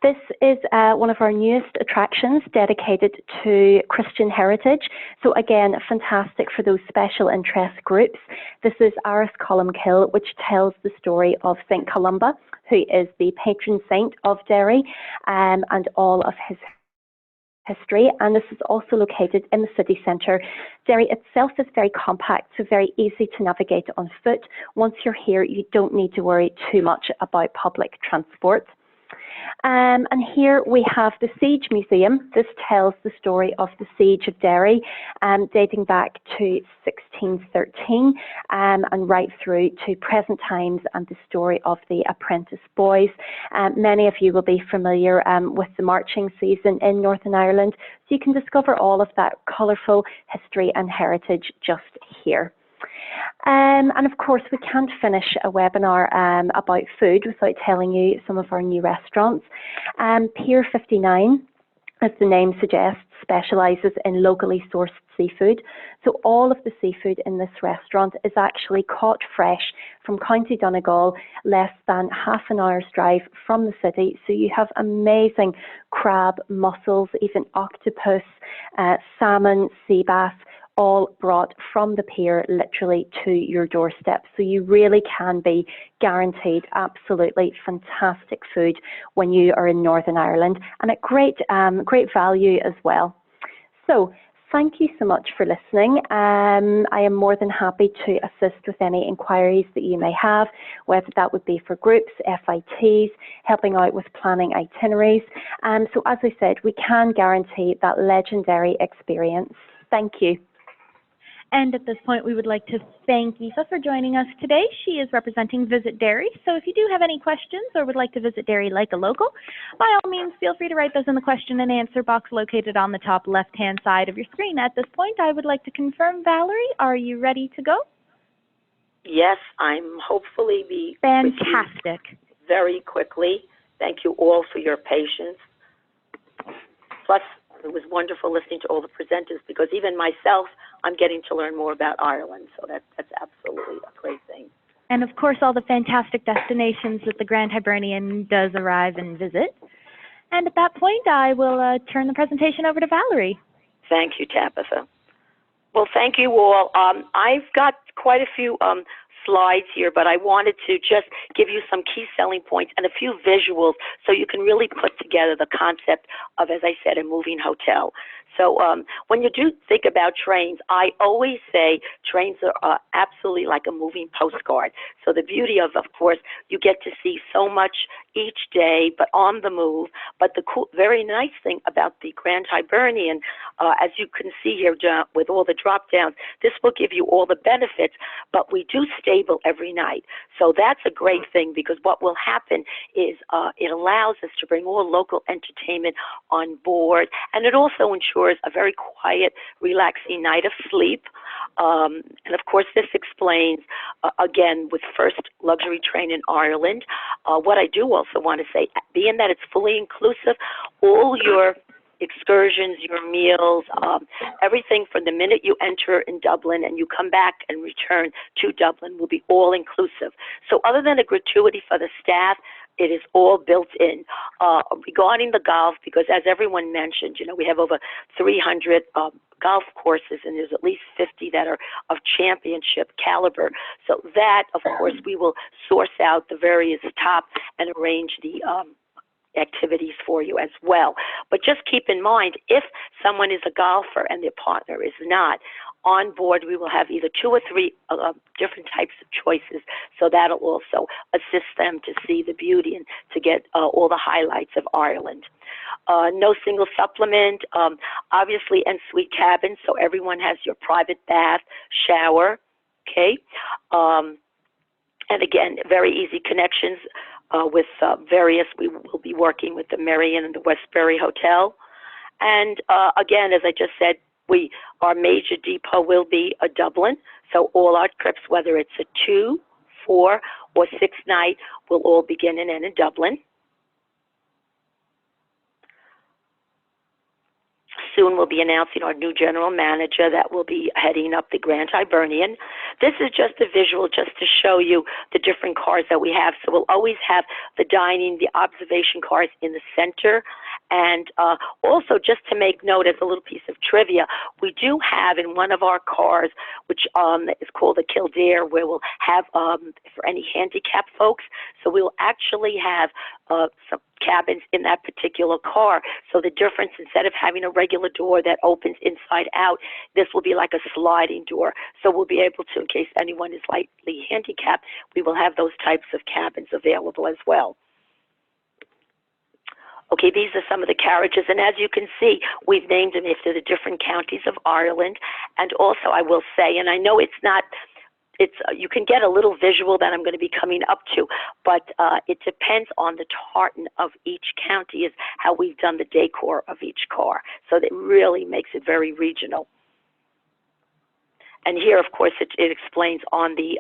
This is one of our newest attractions dedicated to Christian heritage. So again, fantastic for those special interest groups. This is Aris Columkill, which tells the story of St. Columba, who is the patron saint of Derry, and all of his history. And this is also located in the city centre. Derry itself is very compact, so very easy to navigate on foot. Once you're here, you don't need to worry too much about public transport. And here we have the Siege Museum. This tells the story of the Siege of Derry, dating back to 1613 and right through to present times, and the story of the apprentice boys. Many of you will be familiar with the marching season in Northern Ireland, so you can discover all of that colourful history and heritage just here. And of course, we can't finish a webinar about food without telling you some of our new restaurants. Pier 59, as the name suggests, specialises in locally sourced seafood. So all of the seafood in this restaurant is actually caught fresh from County Donegal, less than half an hour's drive from the city. So you have amazing crab, mussels, even octopus, salmon, sea bass, all brought from the pier literally to your doorstep. So you really can be guaranteed absolutely fantastic food when you are in Northern Ireland, and at great value as well. So thank you so much for listening. I am more than happy to assist with any inquiries that you may have, whether that would be for groups, FITs, helping out with planning itineraries. So as I said, we can guarantee that legendary experience. Thank you. And at this point, we would like to thank Aoife for joining us today. She is representing Visit Dairy. So if you do have any questions or would like to visit dairy like a local, by all means, feel free to write those in the question and answer box located on the top left-hand side of your screen. At this point, I would like to confirm, Valerie, are you ready to go? Yes, I'm hopefully be Fantastic. with you very quickly. Thank you all for your patience. Plus, it was wonderful listening to all the presenters because even myself, I'm getting to learn more about Ireland. So that's absolutely a great thing. And of course, all the fantastic destinations that the Grand Hibernian does arrive and visit. And at that point, I will turn the presentation over to Valerie. Thank you, Tabitha. Well, thank you all. I've got quite a few slides here, but I wanted to just give you some key selling points and a few visuals so you can really put together the concept of, as I said, a moving hotel. So when you do think about trains, I always say trains are absolutely like a moving postcard. So the beauty of course, you get to see so much each day, but on the move. But the cool, very nice thing about the Grand Hibernian, as you can see here with all the drop downs, this will give you all the benefits, but we do stable every night. So that's a great thing because what will happen is it allows us to bring all local entertainment on board, and it also ensures a very quiet, relaxing night of sleep. And of course, this explains, again, with first luxury train in Ireland. What I do also want to say, being that it's fully inclusive, all your excursions, your meals, everything from the minute you enter in Dublin and you come back and return to Dublin will be all inclusive. So other than a gratuity for the staff, it is all built in. Regarding the golf, because as everyone mentioned, you know, we have over 300 golf courses, and there's at least 50 that are of championship caliber. So that, of course, we will source out the various top and arrange the activities for you as well. But just keep in mind, if someone is a golfer and their partner is not, on board we will have either 2 or 3 different types of choices, so that'll also assist them to see the beauty and to get all the highlights of Ireland. No single supplement, obviously en-suite cabins, so everyone has your private bath, shower, okay? And again, very easy connections with various, we will be working with the Marion and the Westbury Hotel. And again, as I just said, our major depot will be Dublin. So all our trips, whether it's a 2, 4, or 6 night, will all begin and end in Dublin. Soon we'll be announcing our new general manager that will be heading up the Grand Hibernian. This is just a visual just to show you the different cars that we have. So we'll always have the dining, the observation cars in the center. And also just to make note as a little piece of trivia, we do have in one of our cars, which is called the Kildare, where we'll have for any handicapped folks. So we'll actually have some cabins in that particular car. So the difference, instead of having a regular door that opens inside out, this will be like a sliding door. So we'll be able to, in case anyone is lightly handicapped, we will have those types of cabins available as well. Okay, these are some of the carriages, and as you can see, we've named them after the different counties of Ireland. And also, I will say, and I know it's not, you can get a little visual that I'm going to be coming up to, but it depends on the tartan of each county is how we've done the decor of each car. So that really makes it very regional. And here, of course, it explains on the,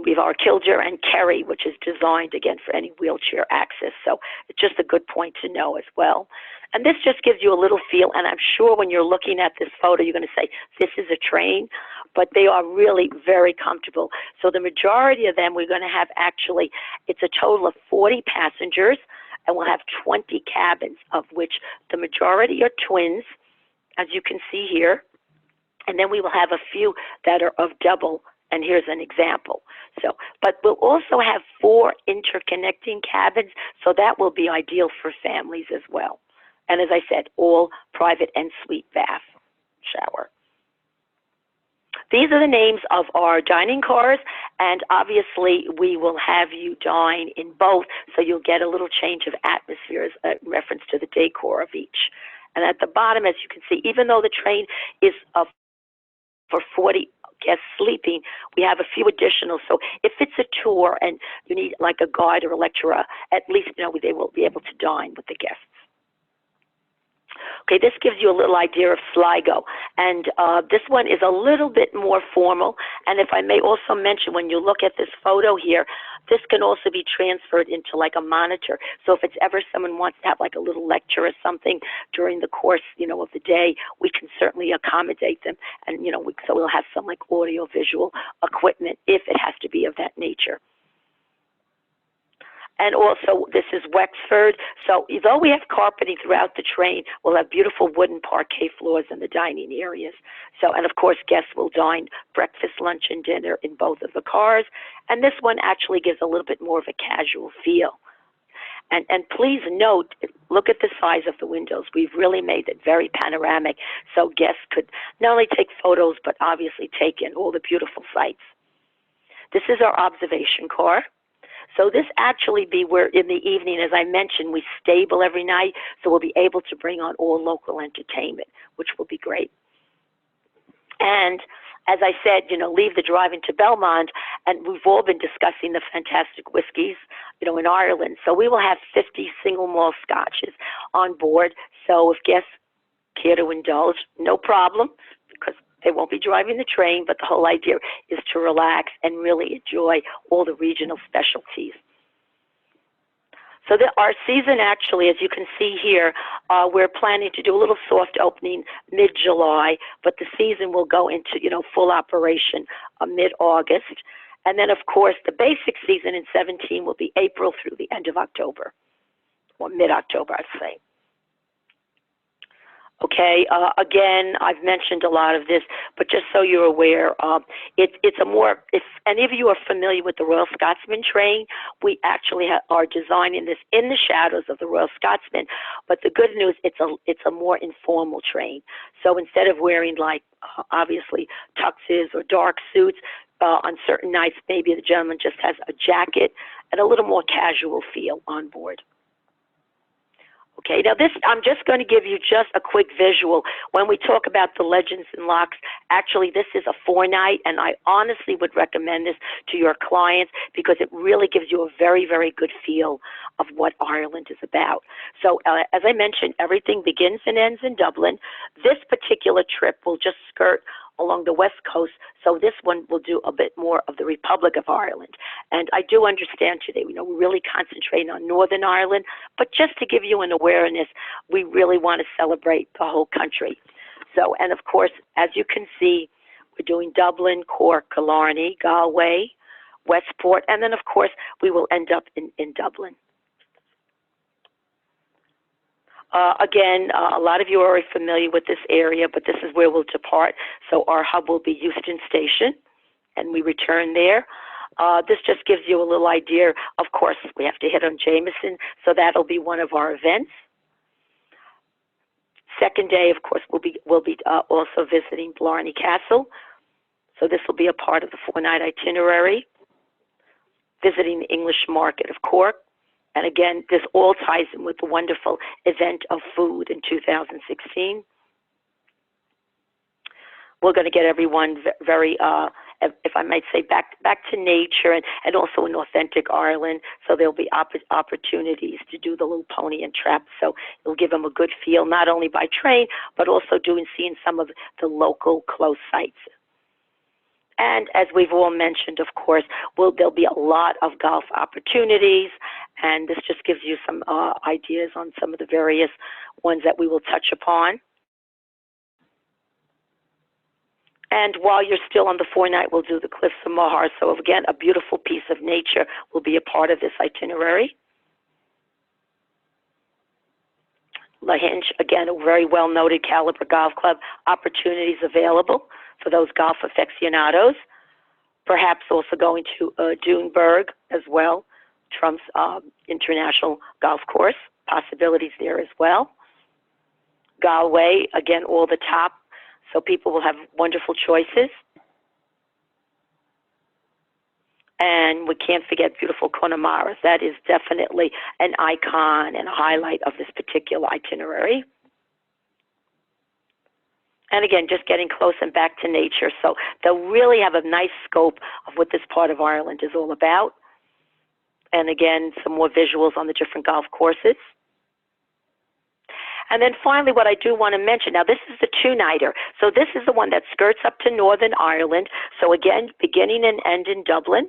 we have our Kildare and Kerry, which is designed, again, for any wheelchair access. So it's just a good point to know as well. And this just gives you a little feel, and I'm sure when you're looking at this photo, you're going to say, this is a train, but they are really very comfortable. So the majority of them, we're going to have actually, it's a total of 40 passengers, and we'll have 20 cabins, of which the majority are twins, as you can see here. And then we will have a few that are of double, and here's an example. So, but we'll also have 4 interconnecting cabins, so that will be ideal for families as well. And as I said, all private and suite bath, shower. These are the names of our dining cars, and obviously we will have you dine in both, so you'll get a little change of atmosphere as a reference to the decor of each. And at the bottom, as you can see, even though the train is of for 40 guests sleeping, we have a few additional. So if it's a tour and you need like a guide or a lecturer, at least they will be able to dine with the guests. Okay, this gives you a little idea of Sligo, and this one is a little bit more formal. And if I may also mention, when you look at this photo here, this can also be transferred into like a monitor. So if it's ever someone wants to have like a little lecture or something during the course, of the day, we can certainly accommodate them. And, so we'll have some like audio visual equipment if it has to be of that nature. And also, this is Wexford. So although we have carpeting throughout the train, we'll have beautiful wooden parquet floors in the dining areas. So, and of course, guests will dine breakfast, lunch, and dinner in both of the cars. And this one actually gives a little bit more of a casual feel. And please note, look at the size of the windows. We've really made it very panoramic, so guests could not only take photos, but obviously take in all the beautiful sights. This is our observation car. So this actually be where in the evening, as I mentioned, we stable every night, so we'll be able to bring on all local entertainment, which will be great. And as I said, leave the drive into Belmont, and we've all been discussing the fantastic whiskeys, in Ireland. So we will have 50 single malt scotches on board. So if guests care to indulge, no problem, because they won't be driving the train, but the whole idea is to relax and really enjoy all the regional specialties. So our season actually, as you can see here, we're planning to do a little soft opening mid-July, but the season will go into, full operation mid-August. And then, of course, the basic season in 17 will be April through the end of October, or mid-October, I'd say. Okay, again, I've mentioned a lot of this, but just so you're aware, if any of you are familiar with the Royal Scotsman train, we actually are designing this in the shadows of the Royal Scotsman, but the good news, it's a more informal train. So instead of wearing obviously tuxes or dark suits, on certain nights, maybe the gentleman just has a jacket and a little more casual feel on board. Okay, now I'm just going to give you just a quick visual. When we talk about the Legends and Locks, actually this is a 4-night, and I honestly would recommend this to your clients because it really gives you a very, very good feel of what Ireland is about. So as I mentioned, everything begins and ends in Dublin. This particular trip will just skirt along the west coast, so this one will do a bit more of the Republic of Ireland. And I do understand today, we're really concentrating on Northern Ireland, but just to give you an awareness, we really want to celebrate the whole country. So, and of course, as you can see, we're doing Dublin, Cork, Killarney, Galway, Westport, and then of course, we will end up in Dublin. Again, a lot of you are already familiar with this area, but this is where we'll depart. So our hub will be Euston Station, and we return there. This just gives you a little idea. Of course, we have to hit on Jameson, so that'll be one of our events. Second day, of course, we'll be also visiting Blarney Castle. So this will be a part of the 4-night itinerary. Visiting the English Market of Cork. And again, this all ties in with the wonderful event of food in 2016. We're going to get everyone very, if I might say, back to nature and also in authentic Ireland. So there'll be opportunities to do the little pony and trap. So it'll give them a good feel, not only by train, but also seeing some of the local close sites. And as we've all mentioned, of course, there'll be a lot of golf opportunities, and this just gives you some ideas on some of the various ones that we will touch upon. And while you're still on the 4-night, we'll do the Cliffs of Moher. So again, a beautiful piece of nature will be a part of this itinerary. Lahinch, again, a very well-noted caliber golf club, opportunities available for those golf aficionados. Perhaps also going to Duneburg as well, Trump's international golf course, possibilities there as well. Galway, again, all the top, so people will have wonderful choices. And we can't forget beautiful Connemara. That is definitely an icon and a highlight of this particular itinerary. And again, just getting close and back to nature. So they'll really have a nice scope of what this part of Ireland is all about. And again, some more visuals on the different golf courses. And then finally, what I do want to mention, now this is the two-nighter. So this is the one that skirts up to Northern Ireland. So again, beginning and end in Dublin.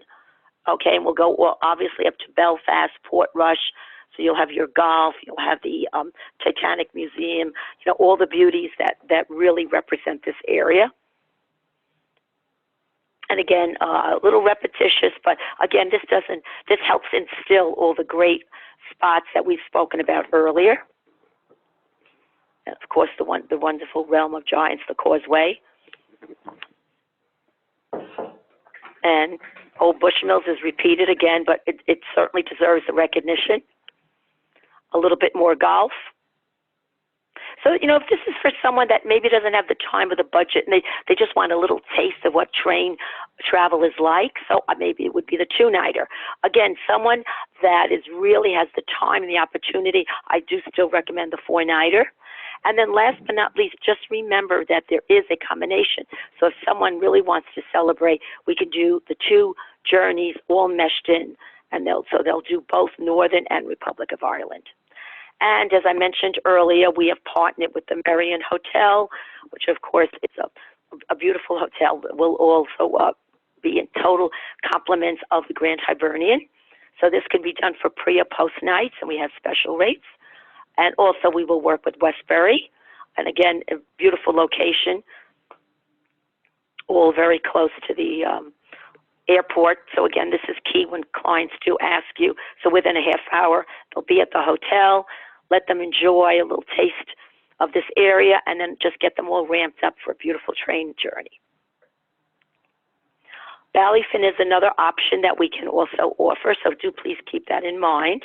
Okay, and we'll go obviously up to Belfast, Portrush. So you'll have your golf, you'll have the Titanic Museum, you know, all the beauties that really represent this area. And again, a little repetitious, but again, this helps instill all the great spots that we've spoken about earlier. And of course, the wonderful realm of giants, the Causeway. And Old Bushmills is repeated again, but it certainly deserves the recognition. A little bit more golf. So, you know, if this is for someone that maybe doesn't have the time or the budget and they just want a little taste of what train travel is like, so maybe it would be the two-nighter. Again, someone that really has the time and the opportunity, I do still recommend the four-nighter. And then last but not least, just remember that there is a combination. So if someone really wants to celebrate, we can do the two journeys all meshed in, and they'll do both Northern and Republic of Ireland. And as I mentioned earlier, we have partnered with the Marion Hotel, which of course is a beautiful hotel that will also be in total compliments of the Grand Hibernian. So this can be done for pre or post nights, and we have special rates. And also we will work with Westbury, and again, a beautiful location, all very close to the airport. So again, this is key when clients do ask you. So within a half hour, they'll be at the hotel, let them enjoy a little taste of this area, and then just get them all ramped up for a beautiful train journey. Ballyfin is another option that we can also offer, so do please keep that in mind.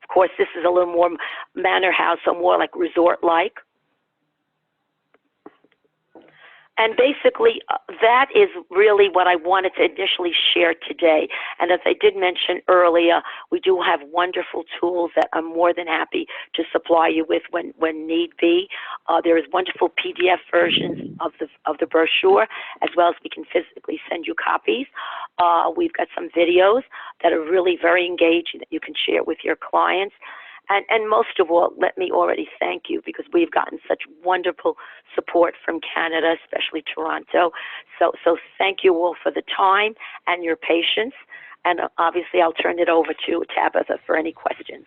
Of course, this is a little more manor house, so more like resort-like. And basically, that is really what I wanted to initially share today. And as I did mention earlier, we do have wonderful tools that I'm more than happy to supply you with when need be. There is wonderful PDF versions of the brochure, as well as we can physically send you copies. We've got some videos that are really very engaging that you can share with your clients. And most of all, let me already thank you, because we've gotten such wonderful support from Canada, especially Toronto. So thank you all for the time and your patience. And obviously, I'll turn it over to Tabitha for any questions.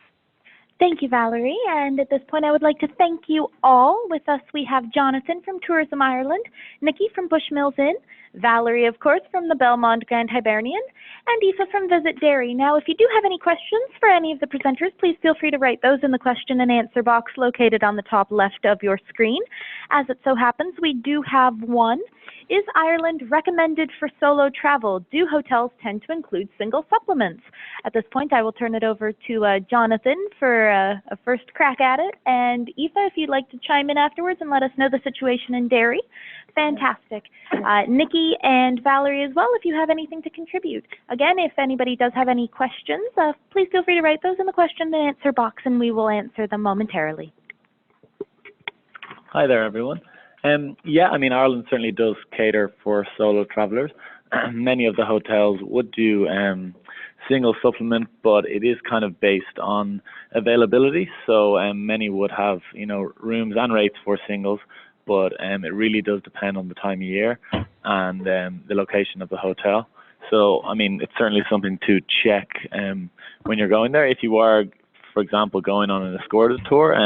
Thank you, Valerie. And at this point, I would like to thank you all. With us, we have Jonathan from Tourism Ireland, Nikki from Bushmills Inn, Valerie, of course, from the Belmont Grand Hibernian, and Aoife from Visit Derry. Now, if you do have any questions for any of the presenters, please feel free to write those in the question and answer box located on the top left of your screen. As it so happens, we do have one. Is Ireland recommended for solo travel? Do hotels tend to include single supplements? At this point, I will turn it over to Jonathan for a first crack at it. And Aoife, if you'd like to chime in afterwards and let us know the situation in Derry, fantastic. Nikki and Valerie as well, if you have anything to contribute. Again, if anybody does have any questions, please feel free to write those in the question and answer box, and we will answer them momentarily. Hi there, everyone. Yeah, I mean, Ireland certainly does cater for solo travelers. Many of the hotels would do single supplement, but it is kind of based on availability. So many would have, you know, rooms and rates for singles, but it really does depend on the time of year and the location of the hotel. So, I mean, it's certainly something to check when you're going there. If you are, for example, going on an escorted tour,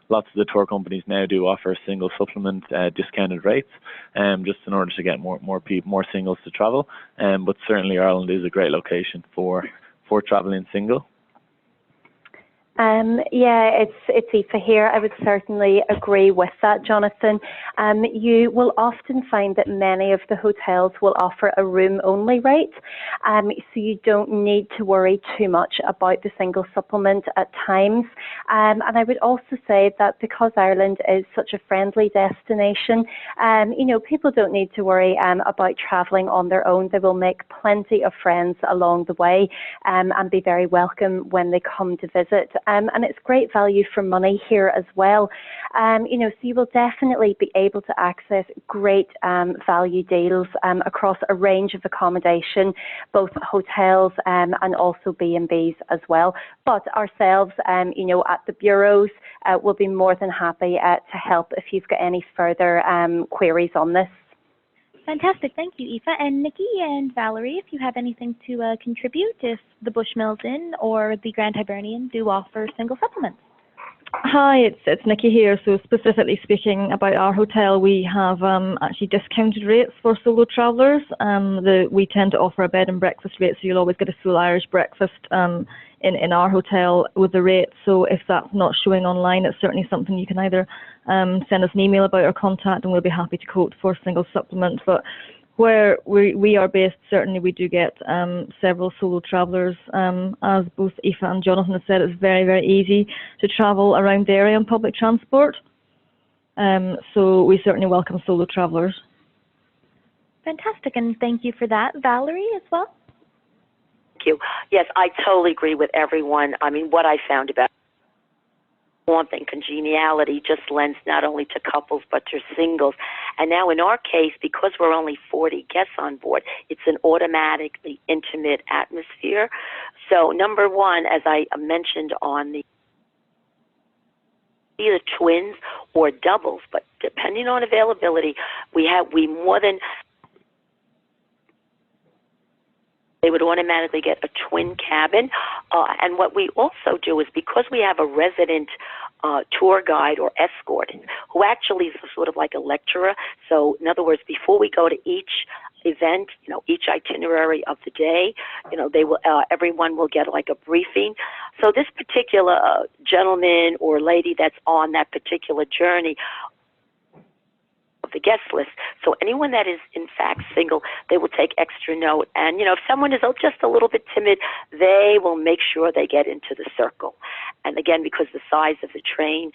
lots of the tour companies now do offer single supplement discounted rates, just in order to get more singles to travel. But certainly Ireland is a great location for traveling single. Yeah, it's Aoife here. I would certainly agree with that, Jonathan. You will often find that many of the hotels will offer a room-only rate, so you don't need to worry too much about the single supplement at times. And I would also say that because Ireland is such a friendly destination, you know, people don't need to worry about travelling on their own. They will make plenty of friends along the way and be very welcome when they come to visit and it's great value for money here as well. You know, so you will definitely be able to access great value deals across a range of accommodation, both hotels and also B&Bs as well. But ourselves, you know, at the bureaus, will be more than happy to help if you've got any further queries on this. Fantastic. Thank you, Aoife. And Nikki and Valerie, if you have anything to contribute, if the Bushmills Inn or the Grand Hibernian do offer single supplements. Hi, it's Nikki here. So specifically speaking about our hotel, we have actually discounted rates for solo travellers. We tend to offer a bed and breakfast rate, so you'll always get a full Irish breakfast in our hotel with the rate. So if that's not showing online, it's certainly something you can either send us an email about or contact, and we'll be happy to quote for single supplement. But where we are based, certainly we do get several solo travellers. As both Aoife and Jonathan have said, it's very, very easy to travel around the area on public transport. So we certainly welcome solo travellers. Fantastic, and thank you for that. Valerie as well? Thank you. Yes, I totally agree with everyone. I mean, what I found about warmth and congeniality just lends not only to couples but to singles. And now in our case, because we're only 40 guests on board, it's an automatically intimate atmosphere. So number one, as I mentioned on the either twins or doubles, but depending on availability, we more than they would automatically get a twin cabin. And what we also do is, because we have a resident tour guide or escort who actually is sort of like a lecturer. So in other words, before we go to each event, you know, each itinerary of the day, you know, they will, everyone will get like a briefing. So this particular gentleman or lady that's on that particular journey, the guest list. So anyone that is in fact single, they will take extra note. And, you know, if someone is just a little bit timid, they will make sure they get into the circle. And again, because the size of the train,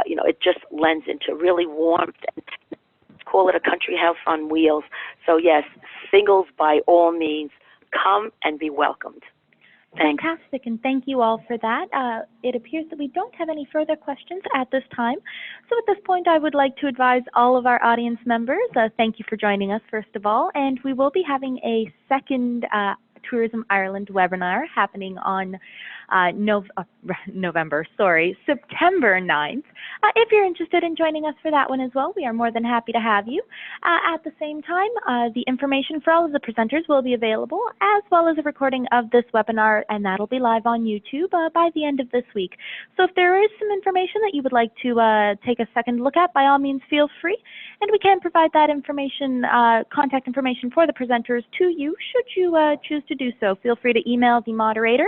you know, it just lends into really warmth. And call it a country house on wheels. So yes, singles by all means, come and be welcomed. Thanks. Fantastic, and thank you all for that. It appears that we don't have any further questions at this time. So at this point, I would like to advise all of our audience members, thank you for joining us, first of all, and we will be having a second Tourism Ireland webinar happening on September 9th. If you're interested in joining us for that one as well, we are more than happy to have you. At the same time, the information for all of the presenters will be available, as well as a recording of this webinar, and that'll be live on YouTube by the end of this week. So if there is some information that you would like to take a second look at, by all means feel free, and we can provide that information, contact information for the presenters to you should you choose to do so. Feel free to email the moderator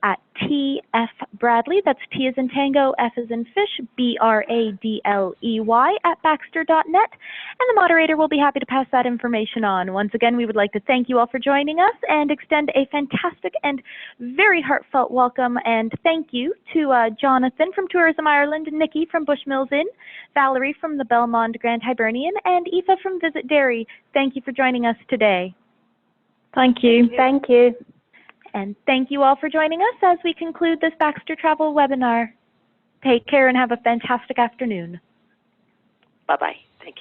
at tfbradley, that's T as in Tango, F as in Fish, BRADLEY at baxter.net, and the moderator will be happy to pass that information on. Once again, we would like to thank you all for joining us and extend a fantastic and very heartfelt welcome and thank you to Jonathan from Tourism Ireland, Nikki from Bushmills Inn, Valerie from the Belmond Grand Hibernian, and Aoife from Visit Derry. Thank you for joining us today. Thank you. Thank you. And thank you all for joining us as we conclude this Baxter Travel webinar. Take care and have a fantastic afternoon. Bye-bye.